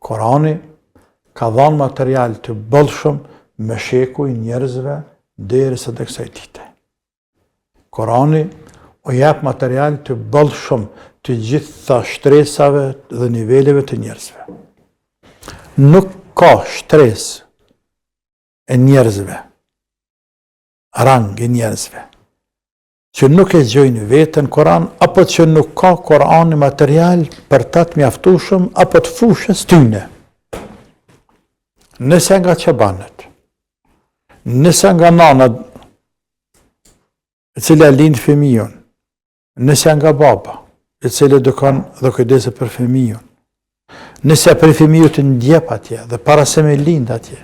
Korani ka dhënë material të bollshëm me shekuj njerëzve derisa të kësaj dite. Korani u jep material të bollshëm të gjitha shtresave dhe niveleve të njerëzve. Nuk ka shtresë e njerëzve, rang e njerëzve, që nuk e gjojnë vetën Koran, apo që nuk ka Korani material për ta të mjaftueshëm apo të fushës tyne. Nëse nga çabanët, nëse nga nana e cila lind fëmijën, nëse nga baba e cili do kanë dhe kujdeset për fëmijën, nëse për fëmijën të ndjep atje dhe para se me lind atje,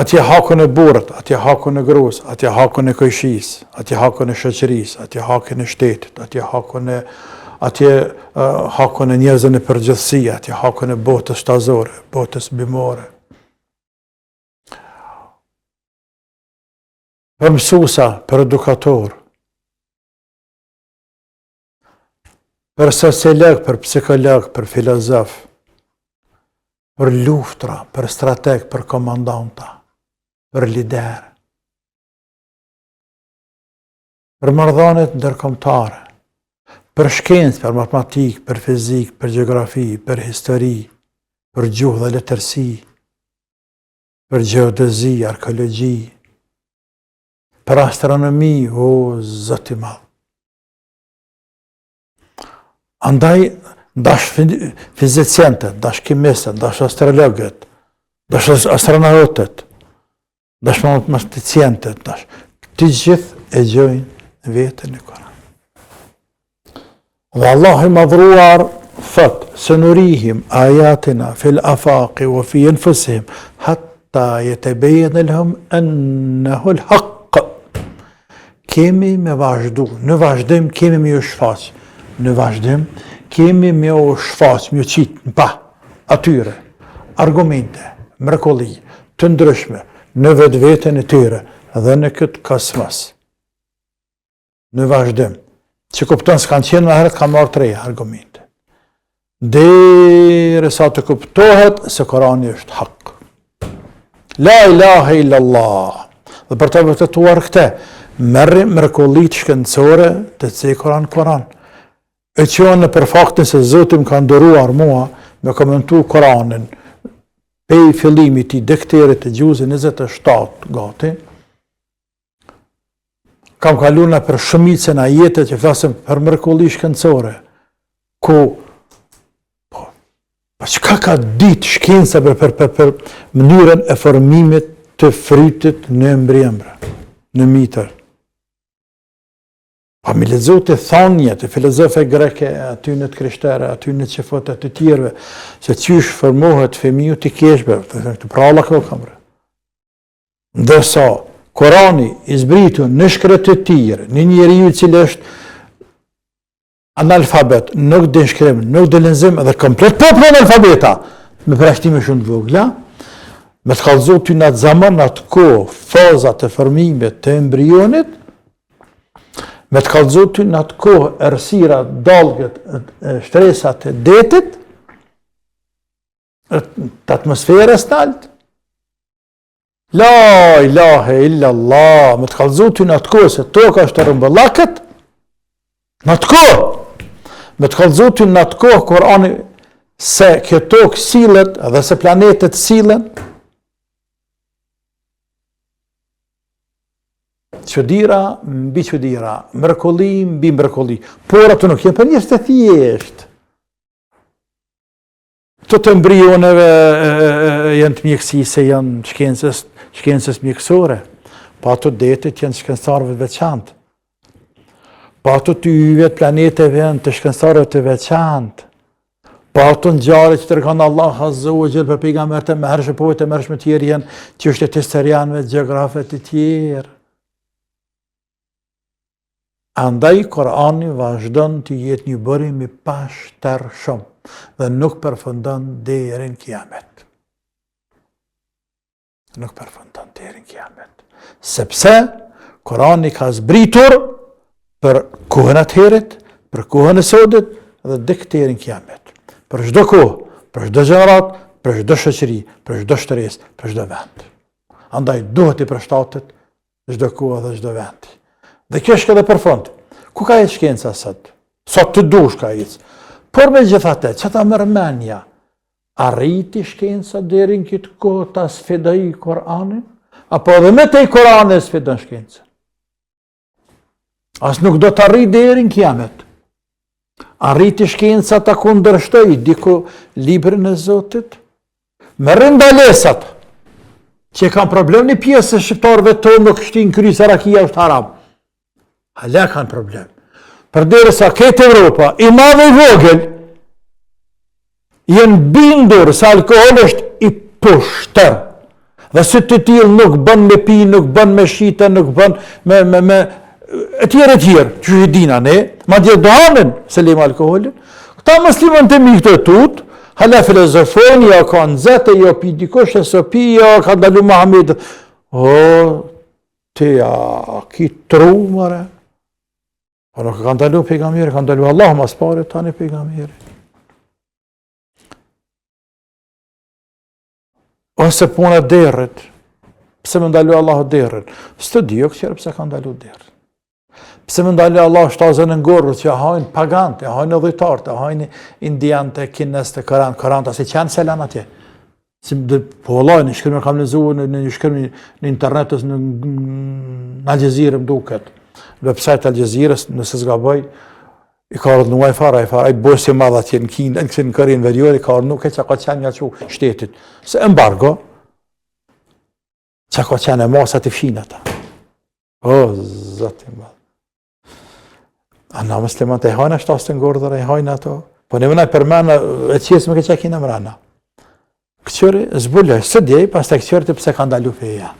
atje hakun e burrit, atje hakun e gruas, atje hakun e koqësisë, atje hakun e shoqërisë, atje hakun e shtetit, atje hakun e njerëzve në përgjithësi, atje hakun e botës shtazore, botës bimore. Për mësuesa, për edukator, për sociolog, për psikolog, për filozof, për luftra, për strateg, për komandanta, për lider, për marrëdhëniet ndërkombëtare, për shkencë, për matematikë, për fizikë, për gjeografi, për histori, për gjuhë dhe letërsi, për gjeodezi, arkeologji, për astronomi, o Zoti i Madh. Andaj, dash fizicianët, dash kimistët, dash astrologët, dash astronautët, dash matematicianët, dash të gjithë e gjojnë vetën e Koran. Dhe Allah i madhruar thot, senurihim ayatina fil afaqi wa fi anfusihim hatta yatabayyana lahum annahu al-haq. Kemi me vazhdu, në vazhdim kemi me ju shfaq, në vazhdim kemi me ju shfaq, me ju qitë në pa, atyre, argumente, mrekulli, të ndryshme, në vetë vetën e tyre, dhe në këtë kasmas. Në vazhdim, që kupton s'kanë qenë më herët, ka marrë 3 argumente. Dere sa të kuptohet se Korani është hak. La ilaha illallah. Dhe për të vërtetuar këte, merrim mrekullitë shkencore të cekuran Koran. E qonë për faktin se Zoti më ka nderuar mua me komentu Koranin pej fillimit i dekterit të gjuzë 27 gati, kam kaluna për shumicën ajete që flasim për mrekulli shkencore, ku çka ka ditë shkenca për mënyrën e formimit të frytit në embryembre, në mitër. Pa mi lexu të thonje të filozofe greke, aty në të krishtere, aty në qefot të tjerve, se qysh formohet fëmiu të keshbe, të pralla kjo kamre. Ndërsa, Korani i zbritur në shkret të tjere, në njeriu i cili është analfabet, nuk din shkrim, nuk din lexim, edhe komplet popull analfabeta, me prashtime shumë të vogla, me të kallëzu ty në atë zaman, në atë kohë, fazat e formimit të embrionit, me të kallëzu ty në atë kohë, errësira, dallgët, shtresat e detit, të atmosferës të altë. La ilahe illallah, me të kallëzu ty në atë kohë, se toka është të rëmbëllakët, në atë kohë, me të kallëzu ty në atë kohë, Kurani, se kjo tokë sillet, dhe se planetet sillen, çudira mbi çudira, mrekulli mbi mrekulli, por ato nuk janë për njerëz të thjeshtë. Të embrioneve janë të mjekësisë, janë shkencës mjekësore, pa ato detet janë shkencëtarëve të veçantë. Pa ato të yjet planeteve janë të shkencëtarëve të veçantë. Pa ato ngjarje që tregon Allah Azza wa Jall për pejgamberët e mëhershëm, po të mëhershëm të tjerë janë çështje të historianëve, gjeografëve të tjerë. Andaj, Korani vazhdon të jetë një bërim i pashtershëm dhe nuk përfundon deri në kiamet. Nuk përfundon deri në kiamet. Sepse Korani ka zbritur për kohën atëherët, për kohën e sodit dhe dikterin kiamet. Për çdo kohë, për çdo gjenerat, për çdo shoqëri, për çdo shtresë, për çdo vend. Andaj duhet i përshtatet çdo kohë dhe çdo vend. Dhe kjo është edhe për fund. Ku ka ecë shkenca sot? Sot të dush ka ecë. Por megjithatë, çata mërmendja, arriti shkenca deri në këtë kohë ta sfidoj Kur'anin, apo edhe me te Kur'ani sfidon shkencën? As nuk do të arrijë deri në kiamet. Arriti shkenca ta kundërshtoj diku librin e Zotit, me rëndalesat, që kanë problem një pjesë e shqiptarëve tonë nuk shtin kryse rakia është haram. Hala kanë problem. Përderisa këtë Evropa, i madhe i vogël, jenë bindur se alkohol është i pushtër. Dhe se të tillë nuk bën me pi, nuk bën me shite, nuk bën me e tjerë, që i dina ne, ma dje do hamen se lejmë alkoholin. Këta muslimën të mi këtë tut, hala filozofoni, ja ka nëzete, ja pi dikush, e so pi, ja ka ndalu Muhammed. O, te ja, ki tru, mëre. Po nuk ka ndalu pejgamberi, ka ndalu Allah mas pare tani pejgamberi. Ose puna derrit, pse më ndalu Allahu derrin? S'të dijo këqyre pse ka ndalu derrin. Pse më ndalu Allahu shtazën e ngorrës që hajnë pagante, hajnë dhujtarët, hajnë indianët, kinezët, Koranët, si që janë selan atje. Po Allah, në shkërmi kam lezuar, në shkërmi në internetës, në Al Jazeera më duket, në website Al Jazeerës, nëse s'gaboj, i ka ardhë në Wi-Fi, i bërë si madha atje në Kinë, në Korenë Veriore, i ka ardhë nuk e që ka qenë nga që shtetit. Se embargo, që ka qenë e masat i fshinë ata. O, zëtë i madhë. Ana muslimat e hajnë ashtë asë të ngordër, e hajnë ato. Po në mëna përmena, e qesë më këtë që kina mërana. Këqëri, zbulloj, së djej, pas të këqëri të pse ka ndalu feja.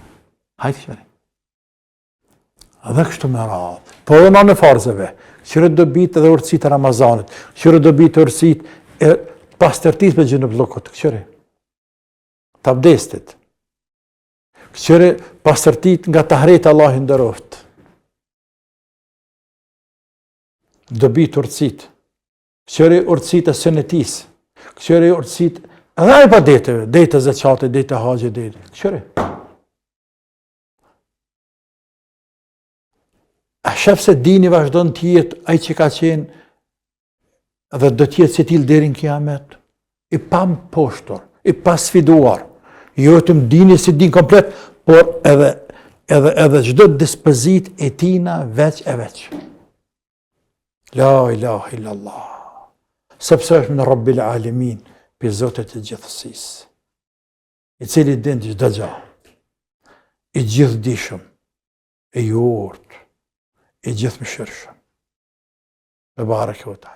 Hajtë këqëri. Dhe kështu me radhë. Po dhe në farzëve. Këqyre do bitë edhe urësit e Ramazanit, këqyre do bitë urësit e pastërtis me gjënë blokot, këqyre. Të abdestit. Këqyre pastërtit nga të hrejtë Allah i ndëroft. Do bitë urësit. Këqyre urësit e sënetis. Këqyre urësit edhe e pa deteve, dete zëqate, dete haqe, dete. Këqyre. A shef se dini vazhdon tjetë ai që ka qenë dhe do tjetë se t'il deri në kiamet, i pa më poshtor, i pa sfiduar, jo të më dini se din komplet, por edhe çdo dispozit e tina veç e veç. La ilaha illallah, sepse është në Rabbil Alamin, për Zotit e gjithësisë, i cili din çdo gjë, i gjithdijshëm, i urtë, i gjithë më shërshëm. Bebareke ve Teala.